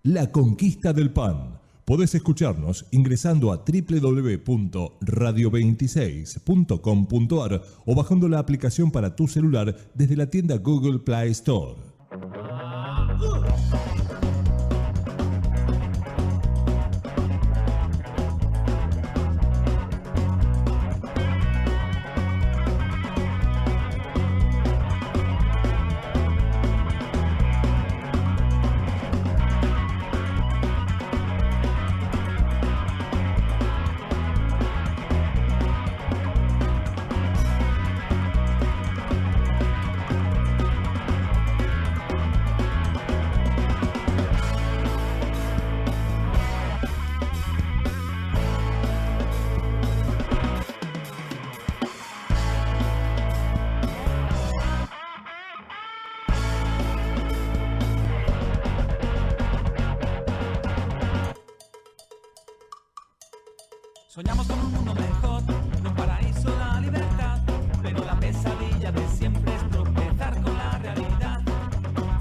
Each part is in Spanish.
La conquista del pan. Podés escucharnos ingresando a www.radio26.com.ar o bajando la aplicación para tu celular desde la tienda Google Play Store. Soñamos con un mundo mejor, un paraíso, la libertad, pero la pesadilla de siempre es tropezar con la realidad.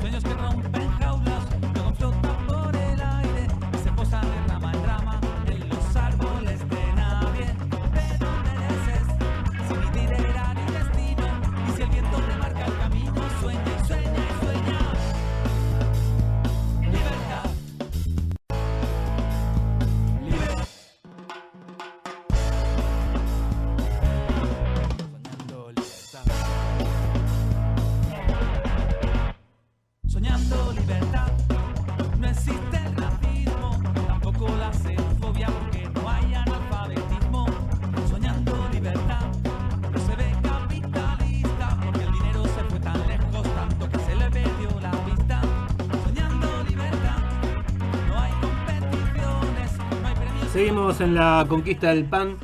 Sueños que rompen jaulas, luego flotan por el aire y se posan de rama en rama en los árboles de nadie. Pero mereces, si vivir era ni destino, y si el viento te marca el camino, sueña y sueña y sueña. Libertad. Soñando libertad, no existe el racismo, tampoco la xenofobia porque no hay analfabetismo. Soñando libertad, no se ve capitalista porque el dinero se fue tan lejos, tanto que se le perdió la vista. Soñando libertad, no hay competiciones, no hay premios. Seguimos en la conquista del pan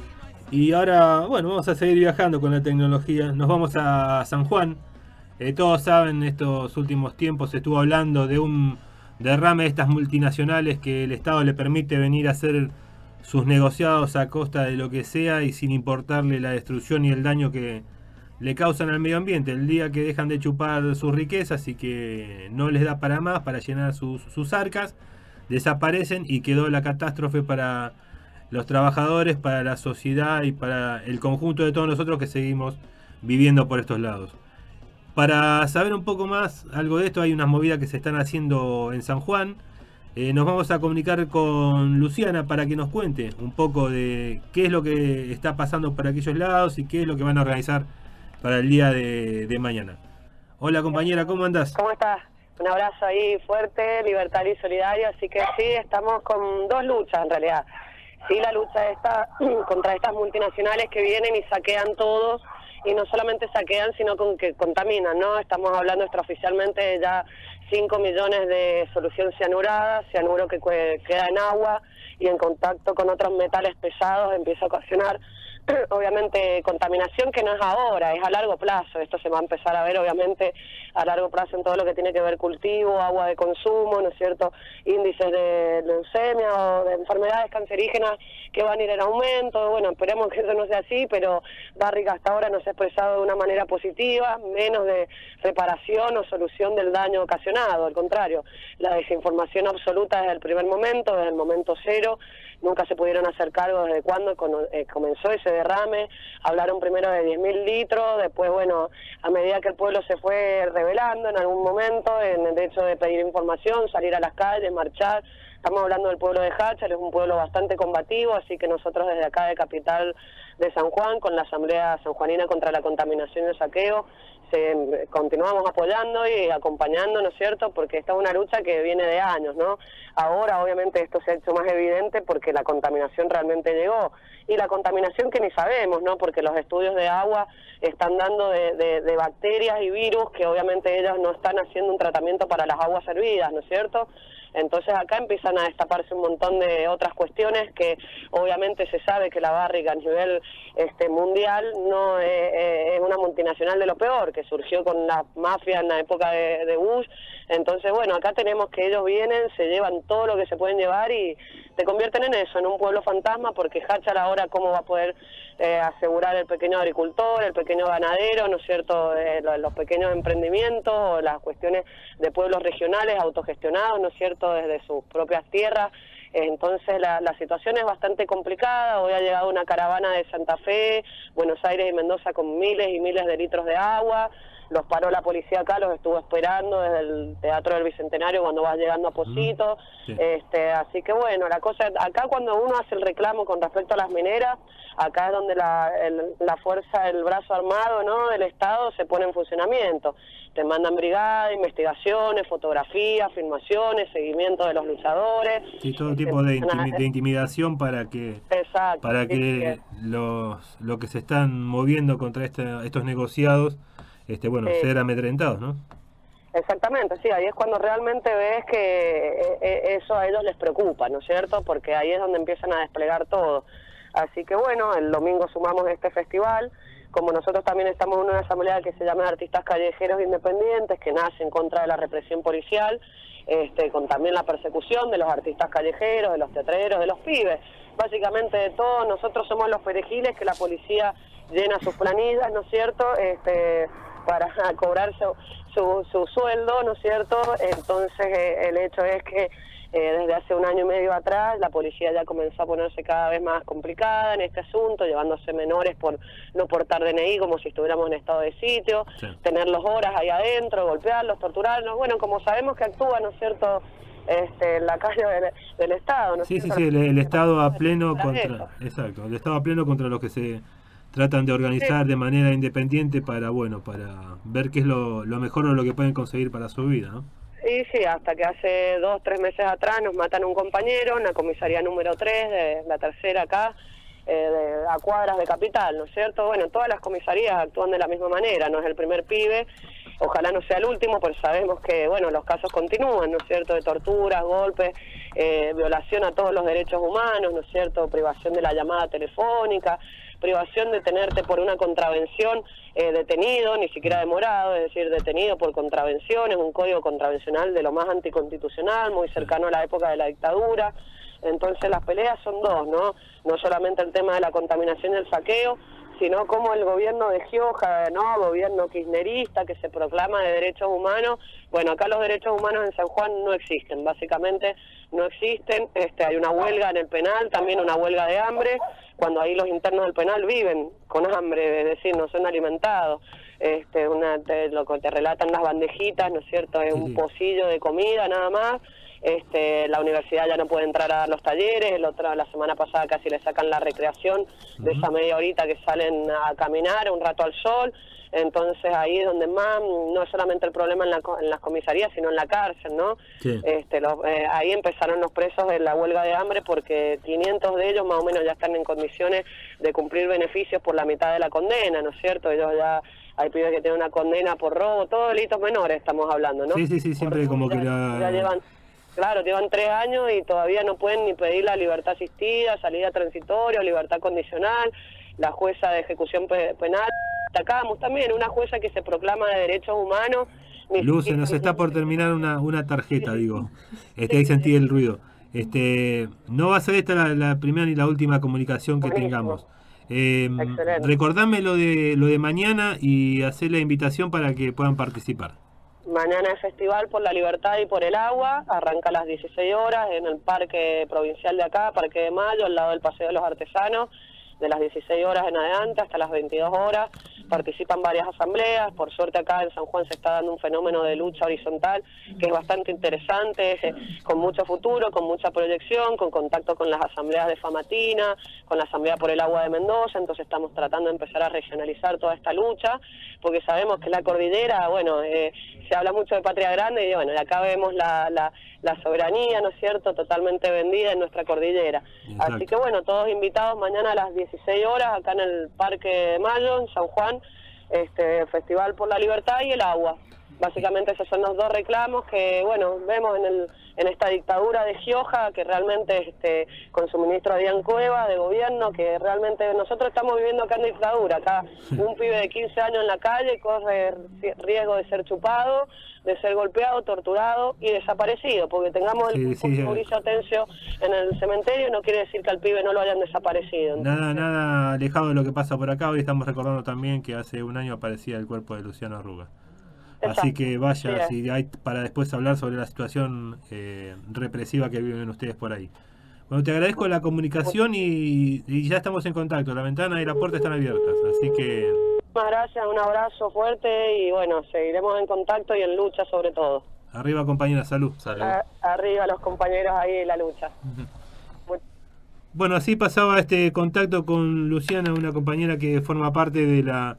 y ahora, bueno, vamos a seguir viajando con la tecnología. Nos vamos a San Juan. Todos saben, estos últimos tiempos se estuvo hablando de un derrame de estas multinacionales que el Estado le permite venir a hacer sus negociados a costa de lo que sea y sin importarle la destrucción y el daño que le causan al medio ambiente. El día que dejan de chupar sus riquezas y que no les da para más, para llenar sus arcas, desaparecen y quedó la catástrofe para los trabajadores, para la sociedad y para el conjunto de todos nosotros que seguimos viviendo por estos lados. Para saber un poco más algo de esto, hay unas movidas que se están haciendo en San Juan. Nos vamos a comunicar con Luciana para que nos cuente un poco de qué es lo que está pasando por aquellos lados y qué es lo que van a organizar para el día de mañana. Hola compañera, ¿cómo andás? ¿Cómo estás? Un abrazo ahí fuerte, libertario y solidario. Así que sí, estamos con dos luchas en realidad. Sí, la lucha está contra estas multinacionales que vienen y saquean todo. Y no solamente saquean, sino con que contaminan, ¿no? Estamos hablando extraoficialmente de ya 5 millones de solución cianurada, cianuro que queda en agua y en contacto con otros metales pesados empieza a ocasionar, obviamente, contaminación que no es ahora, es a largo plazo. Esto se va a empezar a ver, obviamente, a largo plazo en todo lo que tiene que ver cultivo, agua de consumo, ¿no es cierto?, índices de leucemia o de enfermedades cancerígenas que van a ir en aumento. Bueno, esperemos que eso no sea así, pero Barrick hasta ahora no se ha expresado de una manera positiva, menos de reparación o solución del daño ocasionado. Al contrario, la desinformación absoluta desde el primer momento, desde el momento cero. Nunca se pudieron hacer cargo desde cuando comenzó ese derrame. Hablaron primero de 10.000 litros, después, bueno, a medida que el pueblo se fue rebelando en algún momento, en el hecho de pedir información, salir a las calles, marchar. Estamos hablando del pueblo de Háchal, es un pueblo bastante combativo, así que nosotros desde acá de Capital de San Juan, con la Asamblea Sanjuanina contra la Contaminación y el Saqueo, continuamos apoyando y acompañando, ¿no es cierto?, porque esta es una lucha que viene de años, ¿no? Ahora, obviamente, esto se ha hecho más evidente porque la contaminación realmente llegó, y la contaminación que ni sabemos, ¿no?, porque los estudios de agua están dando de bacterias y virus que obviamente ellos no están haciendo un tratamiento para las aguas servidas, ¿no es cierto? Entonces acá empiezan a destaparse un montón de otras cuestiones que obviamente se sabe que la Barrick a nivel mundial no es una multinacional de lo peor, que surgió con la mafia en la época de Bush, Entonces, bueno, acá tenemos que ellos vienen, se llevan todo lo que se pueden llevar y te convierten en eso, en un pueblo fantasma, porque Jáchara ahora cómo va a poder asegurar el pequeño agricultor, el pequeño ganadero, ¿no es cierto?, los pequeños emprendimientos o las cuestiones de pueblos regionales autogestionados, ¿no es cierto?, desde sus propias tierras. Entonces la situación es bastante complicada. Hoy ha llegado una caravana de Santa Fe, Buenos Aires y Mendoza con miles y miles de litros de agua. Los paró la policía acá, los estuvo esperando desde el Teatro del Bicentenario cuando vas llegando a Pocito. Sí. Así que bueno, la cosa acá cuando uno hace el reclamo con respecto a las mineras, acá es donde la fuerza, el brazo armado, ¿no?, del Estado se pone en funcionamiento. Te mandan brigadas, investigaciones, fotografías, filmaciones, seguimiento de los luchadores. Sí, todo tipo de intimidación para que Exacto, para que lo que se están moviendo contra estos negociados, bueno, ser amedrentados, ¿no? Exactamente, sí, ahí es cuando realmente ves que eso a ellos les preocupa, ¿no es cierto? Porque ahí es donde empiezan a desplegar todo. Así que bueno, el domingo sumamos este festival, como nosotros también estamos en una asamblea que se llama Artistas Callejeros Independientes, que nace en contra de la represión policial, con también la persecución de los artistas callejeros, de los teatreros, de los pibes, básicamente de todos. Nosotros somos los perejiles que la policía llena sus planillas, ¿no es cierto?, para cobrar su sueldo, ¿no es cierto? Entonces el hecho es que desde hace 1 año y medio atrás la policía ya comenzó a ponerse cada vez más complicada en este asunto, llevándose menores por no portar DNI como si estuviéramos en estado de sitio, sí, tenerlos horas ahí adentro, golpearlos, torturarlos, bueno, como sabemos que actúa, ¿no es cierto?, en la calle del Estado, ¿no es cierto? Sí, el Estado a pleno contra, exacto, el Estado a pleno contra los que se tratan de organizar de manera independiente para ver qué es lo mejor o lo que pueden conseguir para su vida, ¿no? Sí, hasta que hace 2 o 3 meses atrás nos matan a un compañero en la comisaría número 3, de la tercera acá, a cuadras de Capital, ¿no es cierto? Bueno, todas las comisarías actúan de la misma manera, no es el primer pibe, ojalá no sea el último, pero sabemos que, bueno, los casos continúan, ¿no es cierto?, de torturas, golpes, violación a todos los derechos humanos, ¿no es cierto?, privación de la llamada telefónica, privación de tenerte por una contravención detenido, ni siquiera demorado, es decir, detenido por contravención, es un código contravencional de lo más anticonstitucional, muy cercano a la época de la dictadura. Entonces las peleas son dos, ¿no? No solamente el tema de la contaminación y el saqueo, sino como el gobierno de Gioja, ¿no?, gobierno kirchnerista que se proclama de derechos humanos. Bueno, acá los derechos humanos en San Juan no existen, básicamente no existen. Hay una huelga en el penal, también una huelga de hambre, cuando ahí los internos del penal viven con hambre, es decir, no son alimentados. Lo que te relatan las bandejitas, ¿no es cierto?, es un pocillo de comida nada más. La universidad ya no puede entrar a dar los talleres, la semana pasada casi le sacan la recreación de esa media horita que salen a caminar un rato al sol. Entonces ahí es donde más, no es solamente el problema en las comisarías, sino en la cárcel, ¿no? Sí. Ahí empezaron los presos de la huelga de hambre porque 500 de ellos más o menos ya están en condiciones de cumplir beneficios por la mitad de la condena, ¿no es cierto? Ellos ya, hay pibes que tienen una condena por robo, todos delitos menores estamos hablando, ¿no? Sí, siempre por, como que ya llevan... Claro, llevan 3 años y todavía no pueden ni pedir la libertad asistida, salida transitoria, libertad condicional, la jueza de ejecución penal. Destacamos también una jueza que se proclama de derechos humanos. Luz, se nos está por terminar una tarjeta, digo. Ahí sentí el ruido. No va a ser esta la primera ni la última comunicación que tengamos. Recordame lo de mañana y hacer la invitación para que puedan participar. Mañana es Festival por la Libertad y por el Agua, arranca a las 16 horas en el Parque Provincial de acá, Parque de Mayo, al lado del Paseo de los Artesanos, de las 16 horas en adelante hasta las 22 horas. Participan varias asambleas, por suerte acá en San Juan se está dando un fenómeno de lucha horizontal que es bastante interesante, con mucho futuro, con mucha proyección, con contacto con las asambleas de Famatina, con la Asamblea por el Agua de Mendoza. Entonces estamos tratando de empezar a regionalizar toda esta lucha, porque sabemos que la cordillera, bueno, se habla mucho de Patria Grande y bueno, de acá vemos la soberanía, ¿no es cierto?, totalmente vendida en nuestra cordillera. Exacto. Así que bueno, todos invitados mañana a las 16 horas acá en el Parque de Mayo, en San Juan, Festival por la Libertad y el Agua. Básicamente esos son los dos reclamos que, bueno, vemos en esta dictadura de Gioja, que realmente con su ministro Adrián Cueva de gobierno, que realmente nosotros estamos viviendo acá en dictadura. Acá un pibe de 15 años en la calle corre riesgo de ser chupado, de ser golpeado, torturado y desaparecido, porque tengamos el Mauricio Atencio en el cementerio no quiere decir que al pibe no lo hayan desaparecido. Nada alejado de lo que pasa por acá. Hoy estamos recordando también que hace un año aparecía el cuerpo de Luciano Arruga. Exacto. Así que vaya, Sí, si hay para después hablar sobre la situación represiva que viven ustedes por ahí. Bueno, te agradezco la comunicación y ya estamos en contacto. La ventana y la puerta están abiertas, así que... Muchas gracias, un abrazo fuerte y bueno, seguiremos en contacto y en lucha sobre todo. Arriba, compañera, salud. Arriba los compañeros ahí en la lucha. Bueno, así pasaba este contacto con Luciana, una compañera que forma parte de la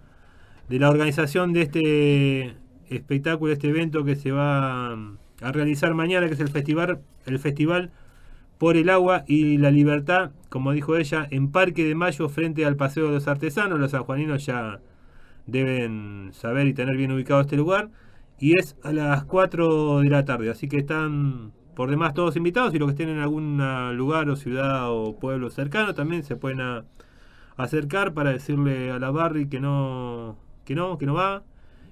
organización de este espectáculo, este evento que se va a realizar mañana, que es el festival por el agua y la libertad, como dijo ella, en Parque de Mayo frente al Paseo de los Artesanos. Los sanjuaninos ya deben saber y tener bien ubicado este lugar, y es a las 4 de la tarde, así que están por demás todos invitados, y los que estén en algún lugar o ciudad o pueblo cercano también se pueden acercar para decirle a la Barry que no va.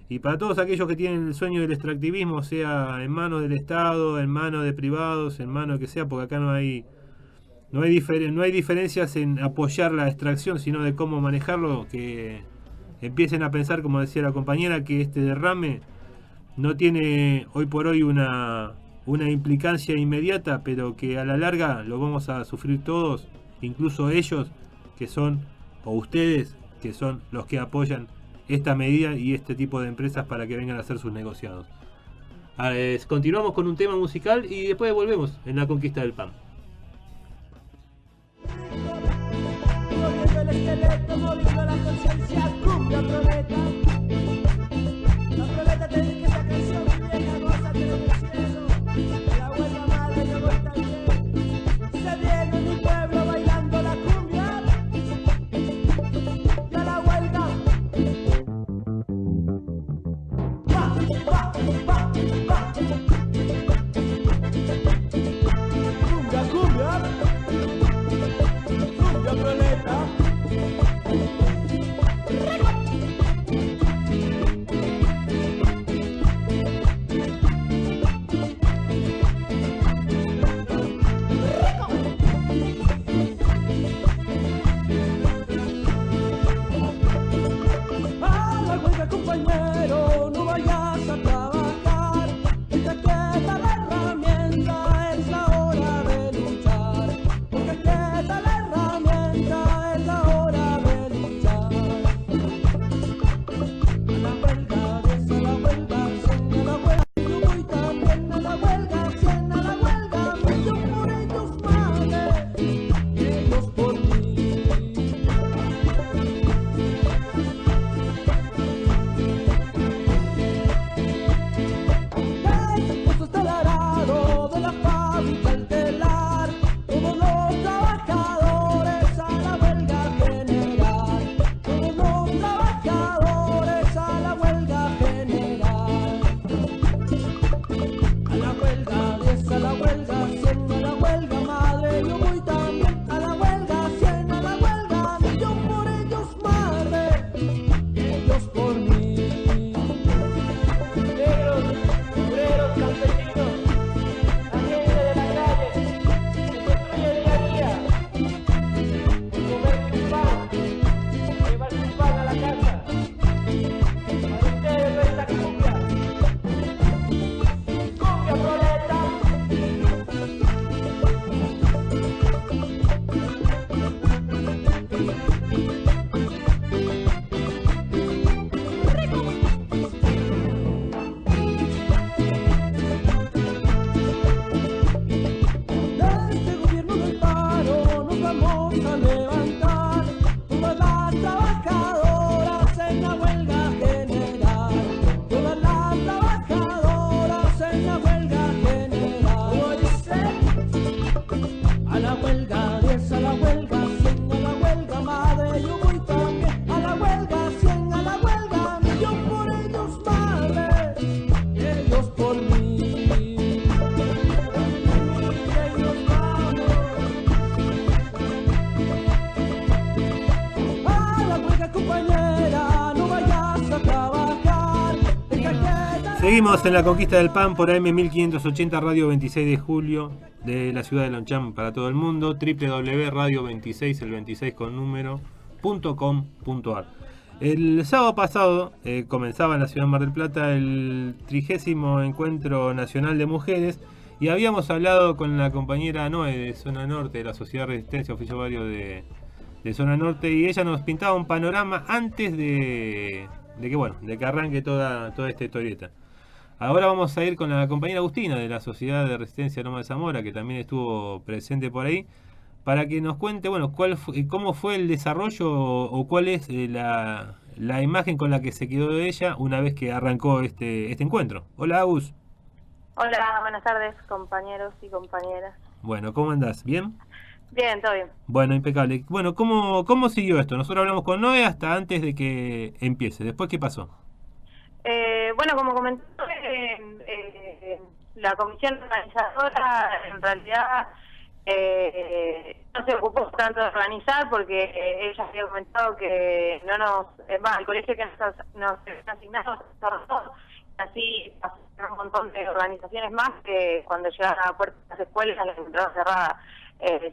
Y para todos aquellos que tienen el sueño del extractivismo, sea en manos del Estado, en manos de privados, en manos que sea, porque acá no hay diferencias en apoyar la extracción, sino de cómo manejarlo, que empiecen a pensar, como decía la compañera, que este derrame no tiene hoy por hoy una implicancia inmediata, pero que a la larga lo vamos a sufrir todos, incluso ellos que son, o ustedes que son los que apoyan esta medida y este tipo de empresas para que vengan a hacer sus negociados. Continuamos con un tema musical y después volvemos en la conquista del pan. Moviendo el esqueleto, moviendo la conciencia, cumbia proleta. La proleta te dice que esta canción vieja, gózate del cielo. La huelga madre, yo voy también. Se viene mi pueblo bailando la cumbia. Y a la huelga. Va, va, va, va. Cumbia, cumbia. Cumbia proleta. Seguimos en la conquista del pan por AM 1580 Radio 26 de julio de la ciudad de Longchamp para todo el mundo, www.radio26, el 26 con número.com.ar. El sábado pasado comenzaba en la ciudad de Mar del Plata el 30º Encuentro Nacional de Mujeres y habíamos hablado con la compañera Noé de Zona Norte, de la Sociedad de Resistencia Oficio Barrio de Zona Norte, y ella nos pintaba un panorama antes de que arranque toda esta historieta. Ahora vamos a ir con la compañera Agustina de la Sociedad de Resistencia Loma de Zamora, que también estuvo presente por ahí, para que nos cuente, cómo fue el desarrollo o cuál es la imagen con la que se quedó ella una vez que arrancó este encuentro. Hola, Agus. Hola, buenas tardes, compañeros y compañeras. Bueno, ¿cómo andás? ¿Bien? Bien, todo bien. Bueno, impecable. Bueno, ¿cómo siguió esto? Nosotros hablamos con Noé hasta antes de que empiece. ¿Después qué pasó? Bueno, como comentó, la comisión organizadora en realidad no se ocupó tanto de organizar porque ella había comentado que el colegio que nos asignamos así un montón de organizaciones más que cuando llegaron a la puerta de las escuelas las encontraron cerradas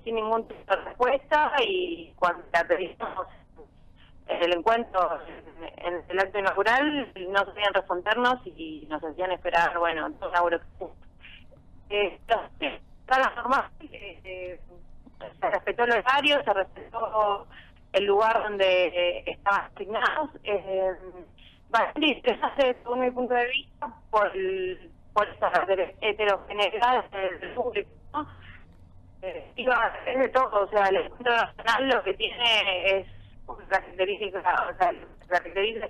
sin ningún tipo de respuesta, y cuando la pedimos el encuentro en el acto inaugural no sabían respondernos y nos hacían esperar, toda una burocracia. Se respetó el horario, se respetó el lugar donde estaban asignados. Bastante interesante según mi punto de vista por esa heterogeneidad del público, ¿no? Es de todo, o sea, el encuentro nacional lo que tiene es características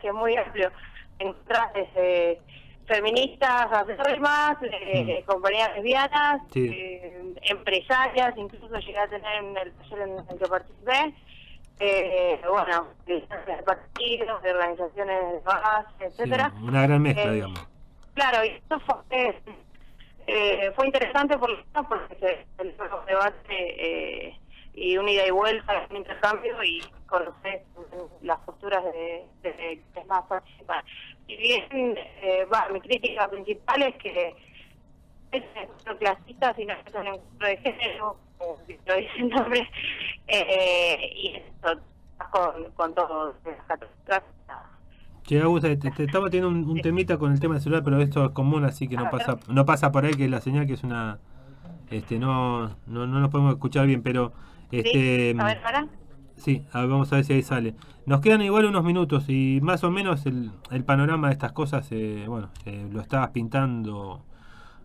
que es muy amplio. Encontrás desde feministas acérrimas, compañías lesbianas, sí, empresarias, incluso llegué a tener en el taller en el que participé, de partidos, de organizaciones de base, etcétera. Sí, una gran mezcla, digamos. Claro, y eso fue interesante porque se realizó un debate y una ida y vuelta, un intercambio, y conocer las posturas de quienes más participan. Si bien mi crítica principal es que es un encuentro clasista, sino que es un encuentro de género, como lo dice el nombre, y eso con todo las católicas. Che, Augusta, te estaba teniendo un temita con el tema del celular, pero esto es común, así que no pasa por ahí, que la señal que es una no nos podemos escuchar bien, pero ¿Sí? A ver, ¿para? sí, vamos a ver si ahí sale. Nos quedan igual unos minutos y más o menos el panorama de estas cosas, lo estabas pintando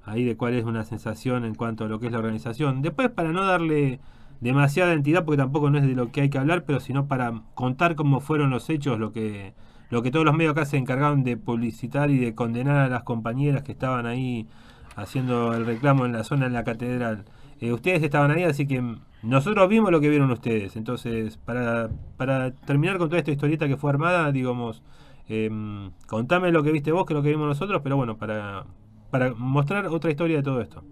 ahí de cuál es una sensación en cuanto a lo que es la organización. Después, para no darle demasiada entidad, porque tampoco no es de lo que hay que hablar, pero sino para contar cómo fueron los hechos, lo que todos los medios acá se encargaron de publicitar y de condenar a las compañeras que estaban ahí haciendo el reclamo en la zona, en la catedral. Ustedes estaban ahí, así que nosotros vimos lo que vieron ustedes. Entonces, para terminar con toda esta historieta que fue armada, digamos, contame lo que viste vos, que lo que vimos nosotros, pero bueno, para mostrar otra historia de todo esto.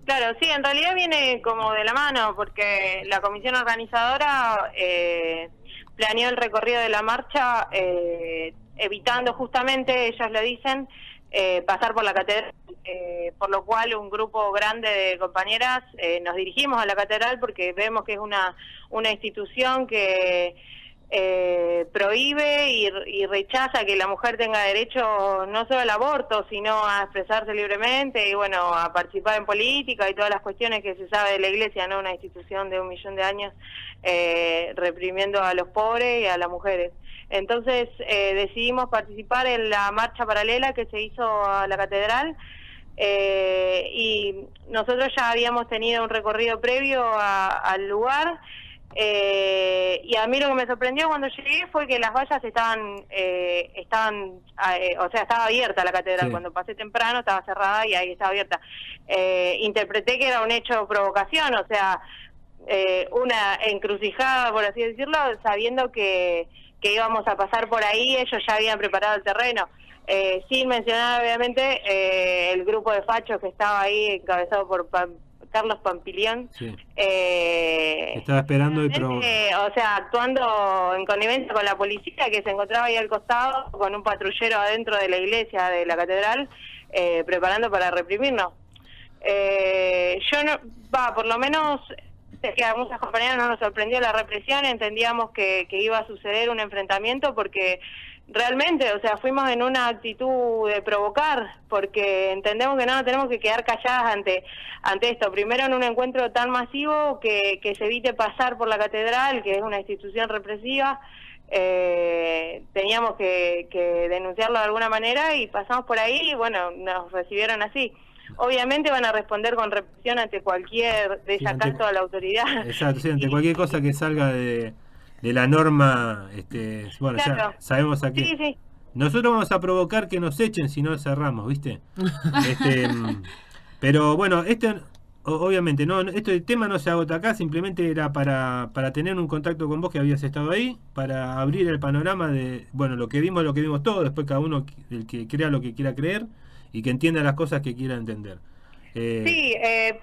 Claro, sí, en realidad viene como de la mano, porque la comisión organizadora planeó el recorrido de la marcha evitando justamente, ellos lo dicen, pasar por la catedral, por lo cual un grupo grande de compañeras nos dirigimos a la catedral porque vemos que es una institución que prohíbe y rechaza que la mujer tenga derecho no solo al aborto, sino a expresarse libremente y a participar en política y todas las cuestiones que se sabe de la Iglesia, no una institución de 1 millón de años reprimiendo a los pobres y a las mujeres. Entonces decidimos participar en la marcha paralela que se hizo a la catedral, y nosotros ya habíamos tenido un recorrido previo al lugar. Y a mí lo que me sorprendió cuando llegué fue que las vallas estaba abierta la catedral. Sí. Cuando pasé temprano estaba cerrada y ahí estaba abierta. Interpreté que era un hecho provocación, o sea, una encrucijada, por así decirlo, sabiendo que íbamos a pasar por ahí. Ellos ya habían preparado el terreno, sin mencionar obviamente el grupo de fachos que estaba ahí encabezado por Carlos Pampilión. Sí. Estaba esperando y actuando en connivencia con la policía que se encontraba ahí al costado, con un patrullero adentro de la iglesia de la catedral, preparando para reprimirnos. Yo no, por lo menos es que a muchas compañeras no nos sorprendió la represión, entendíamos que iba a suceder un enfrentamiento porque realmente, o sea, fuimos en una actitud de provocar, porque entendemos que no nos tenemos que quedar calladas ante esto. Primero, en un encuentro tan masivo que se evite pasar por la catedral, que es una institución represiva, teníamos que denunciarlo de alguna manera y pasamos por ahí y bueno, nos recibieron así. Obviamente van a responder con represión ante cualquier desacato a la autoridad. Exacto, sí, ante cualquier cosa que salga de la norma, bueno, Claro. ya sabemos a qué. Sí, sí. Nosotros vamos a provocar que nos echen si no cerramos, ¿viste? Pero bueno, obviamente, no, este tema no se agota acá, simplemente era para tener un contacto con vos que habías estado ahí, para abrir el panorama de, bueno, lo que vimos todos, después cada uno, el que crea lo que quiera creer y que entienda las cosas que quiera entender. Sí,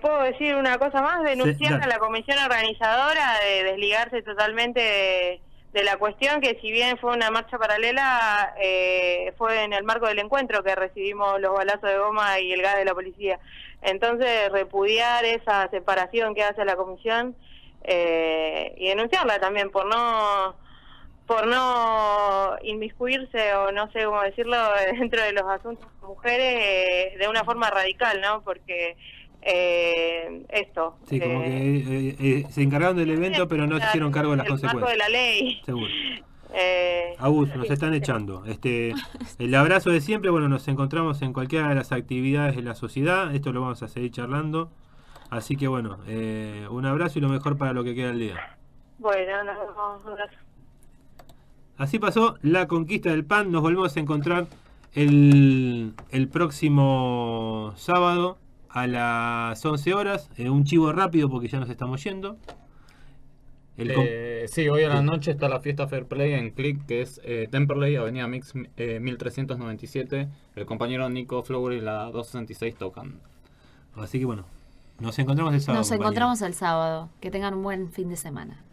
puedo decir una cosa más, denunciar a la comisión organizadora de desligarse totalmente de la cuestión, que si bien fue una marcha paralela, fue en el marco del encuentro que recibimos los balazos de goma y el gas de la policía. Entonces, repudiar esa separación que hace la comisión y denunciarla también por no inmiscuirse o no sé cómo decirlo dentro de los asuntos de mujeres de una forma radical, ¿no? Porque Sí, como que se encargaron del evento pero no se hicieron cargo de las consecuencias. El marco de la ley. Seguro. Agus, nos están echando. El abrazo de siempre, bueno, nos encontramos en cualquiera de las actividades de la sociedad, esto lo vamos a seguir charlando, así que bueno, un abrazo y lo mejor para lo que queda del día. Bueno, nos vemos, un abrazo. Así pasó la conquista del PAN, nos volvemos a encontrar el próximo sábado a las 11 horas, un chivo rápido porque ya nos estamos yendo. Sí, hoy a la noche está la fiesta Fair Play en Click, que es Temperley, Avenida Mix 1397. El compañero Nico Flower y la 266 tocan. Así que bueno, nos encontramos el sábado. Nos encontramos el sábado. Que tengan un buen fin de semana.